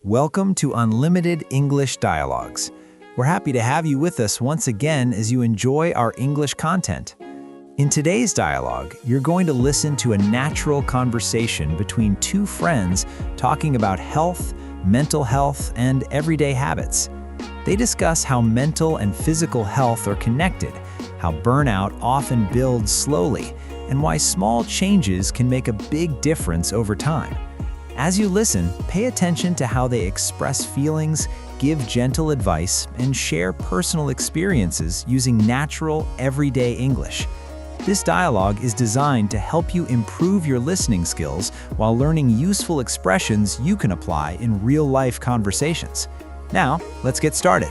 Welcome to Unlimited English Dialogues. We're happy to have you with us once again as you enjoy our English content. In today's dialogue, you're going to listen to a natural conversation between two friends talking about health, mental health, and everyday habits. They discuss how mental and physical health are connected, how burnout often builds slowly, and why small changes can make a big difference over time. As you listen, pay attention to how they express feelings, give gentle advice, and share personal experiences using natural, everyday English. This dialogue is designed to help you improve your listening skills while learning useful expressions you can apply in real-life conversations. Now, let's get started.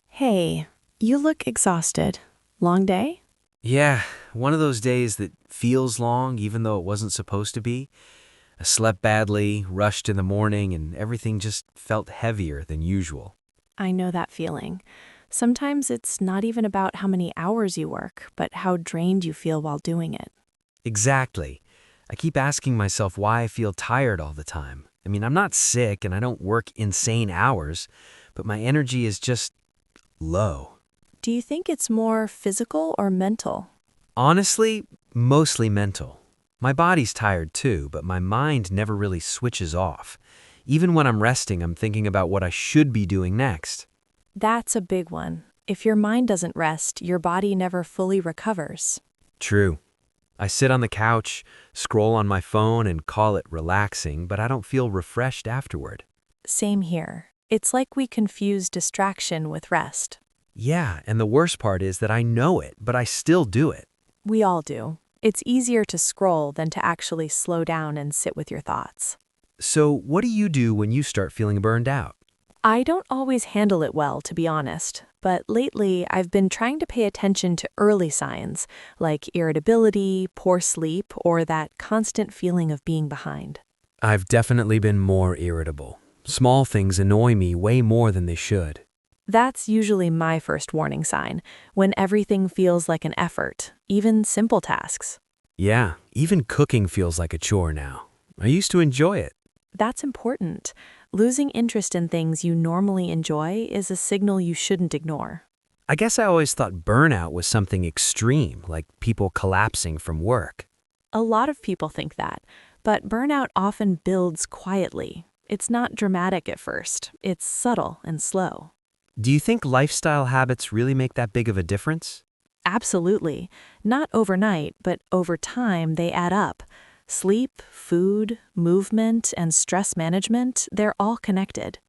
Hey, you look exhausted. Long day? Yeah, one of those days that feels long even though it wasn't supposed to be. I slept badly, rushed in the morning, and everything just felt heavier than usual. I know that feeling. Sometimes it's not even about how many hours you work, but how drained you feel while doing it. Exactly. I keep asking myself why I feel tired all the time. I'm not sick and I don't work insane hours, but my energy is just low. Do you think it's more physical or mental? Honestly, mostly mental. My body's tired too, but my mind never really switches off. Even when I'm resting, I'm thinking about what I should be doing next. That's a big one. If your mind doesn't rest, your body never fully recovers. True. I sit on the couch, scroll on my phone, and call it relaxing, but I don't feel refreshed afterward. Same here. It's like we confuse distraction with rest. Yeah, and the worst part is that I know it, but I still do it. We all do. It's easier to scroll than to actually slow down and sit with your thoughts. So what do you do when you start feeling burned out? I don't always handle it well, to be honest, but lately I've been trying to pay attention to early signs, like irritability, poor sleep, or that constant feeling of being behind. I've definitely been more irritable. Small things annoy me way more than they should. That's usually my first warning sign, when everything feels like an effort, even simple tasks. Yeah, even cooking feels like a chore now. I used to enjoy it. That's important. Losing interest in things you normally enjoy is a signal you shouldn't ignore. I guess I always thought burnout was something extreme, like people collapsing from work. A lot of people think that, but burnout often builds quietly. It's not dramatic at first. It's subtle and slow. Do you think lifestyle habits really make that big of a difference? Absolutely. Not overnight, but over time they add up. Sleep, food, movement, and stress management, they're all connected.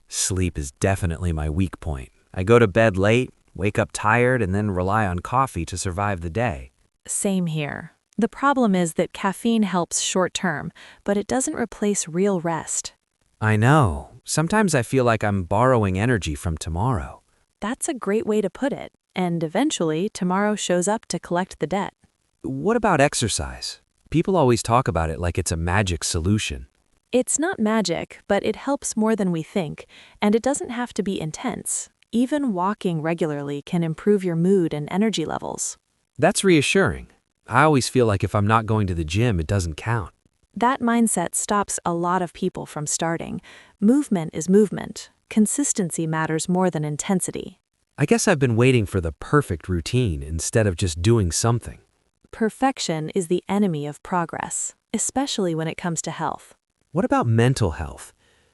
Sleep is definitely my weak point. I go to bed late, wake up tired, and then rely on coffee to survive the day. Same here. The problem is that caffeine helps short term, but it doesn't replace real rest. I know. Sometimes I feel like I'm borrowing energy from tomorrow. That's a great way to put it, and eventually tomorrow shows up to collect the debt. What about exercise? People always talk about it like it's a magic solution. It's not magic, but it helps more than we think, and it doesn't have to be intense. Even walking regularly can improve your mood and energy levels. That's reassuring. I always feel like if I'm not going to the gym, it doesn't count. That mindset stops a lot of people from starting. Movement is movement. Consistency matters more than intensity. I guess I've been waiting for the perfect routine instead of just doing something. Perfection is the enemy of progress, especially when it comes to health. What about mental health?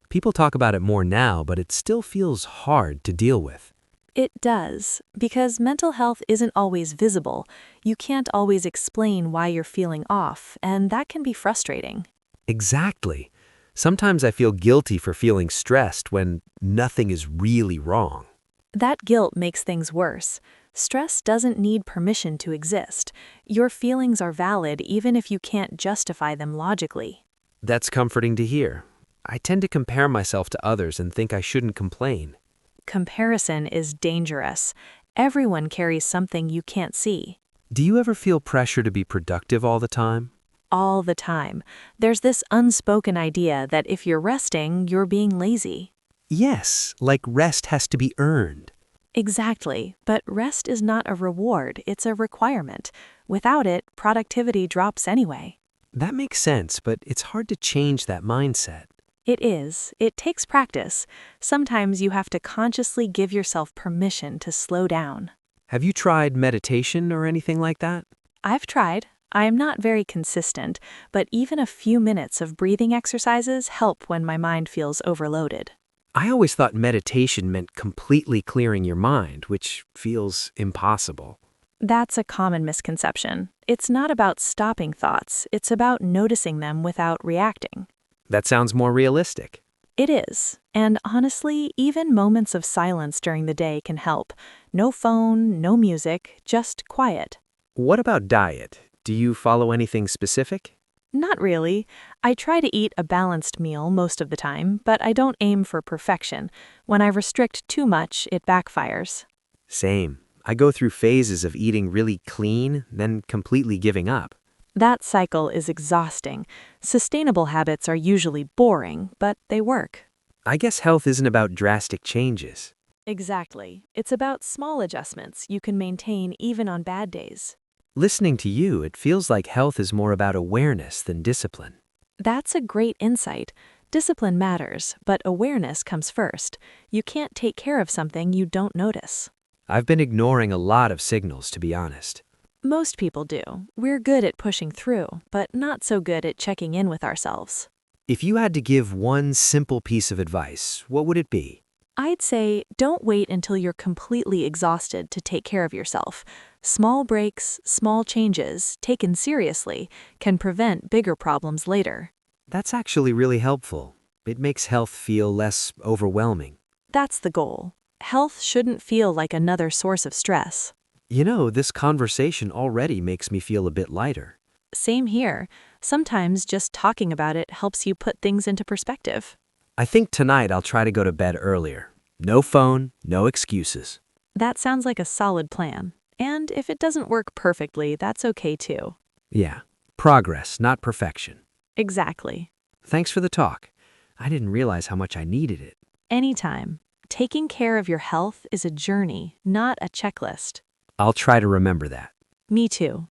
People talk about it more now, but it still feels hard to deal with. It does, because mental health isn't always visible. You can't always explain why you're feeling off, and that can be frustrating. Exactly. Sometimes I feel guilty for feeling stressed when nothing is really wrong. That guilt makes things worse. Stress doesn't need permission to exist. Your feelings are valid even if you can't justify them logically. That's comforting to hear. I tend to compare myself to others and think I shouldn't complain. Comparison is dangerous. Everyone carries something you can't see. Do you ever feel pressure to be productive all the time? All the time. There's this unspoken idea that if you're resting, you're being lazy. Yes, like rest has to be earned. Exactly, but rest is not a reward, it's a requirement. Without it, productivity drops anyway. That makes sense, but it's hard to change that mindset. It is. It takes practice. Sometimes you have to consciously give yourself permission to slow down. Have you tried meditation or anything like that? I've tried. I am not very consistent, but even a few minutes of breathing exercises help when my mind feels overloaded. I always thought meditation meant completely clearing your mind, which feels impossible. That's a common misconception. It's not about stopping thoughts, it's about noticing them without reacting. That sounds more realistic. It is. And honestly, even moments of silence during the day can help. No phone, no music, just quiet. What about diet? Do you follow anything specific? Not really. I try to eat a balanced meal most of the time, but I don't aim for perfection. When I restrict too much, it backfires. Same. I go through phases of eating really clean, then completely giving up. That cycle is exhausting. Sustainable habits are usually boring, but they work. I guess health isn't about drastic changes. Exactly. It's about small adjustments you can maintain even on bad days. Listening to you, it feels like health is more about awareness than discipline. That's a great insight. Discipline matters, but awareness comes first. You can't take care of something you don't notice. I've been ignoring a lot of signals, to be honest. Most people do. We're good at pushing through, but not so good at checking in with ourselves. If you had to give one simple piece of advice, what would it be? I'd say don't wait until you're completely exhausted to take care of yourself. Small breaks, small changes, taken seriously, can prevent bigger problems later. That's actually really helpful. It makes health feel less overwhelming. That's the goal. Health shouldn't feel like another source of stress. You know, this conversation already makes me feel a bit lighter. Same here. Sometimes just talking about it helps you put things into perspective. I think tonight I'll try to go to bed earlier. No phone, no excuses. That sounds like a solid plan. And if it doesn't work perfectly, that's okay too. Yeah, progress, not perfection. Exactly. Thanks for the talk. I didn't realize how much I needed it. Anytime. Taking care of your health is a journey, not a checklist. I'll try to remember that. Me too.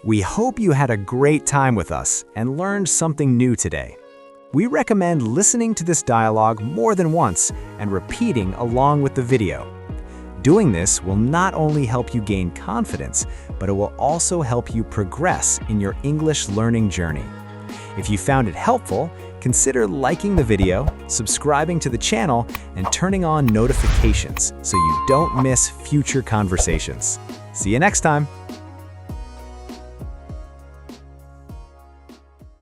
We hope you had a great time with us and learned something new today. We recommend listening to this dialogue more than once and repeating along with the video. Doing this will not only help you gain confidence, but it will also help you progress in your English learning journey. If you found it helpful, consider liking the video, subscribing to the channel, and turning on notifications so you don't miss future conversations. See you next time.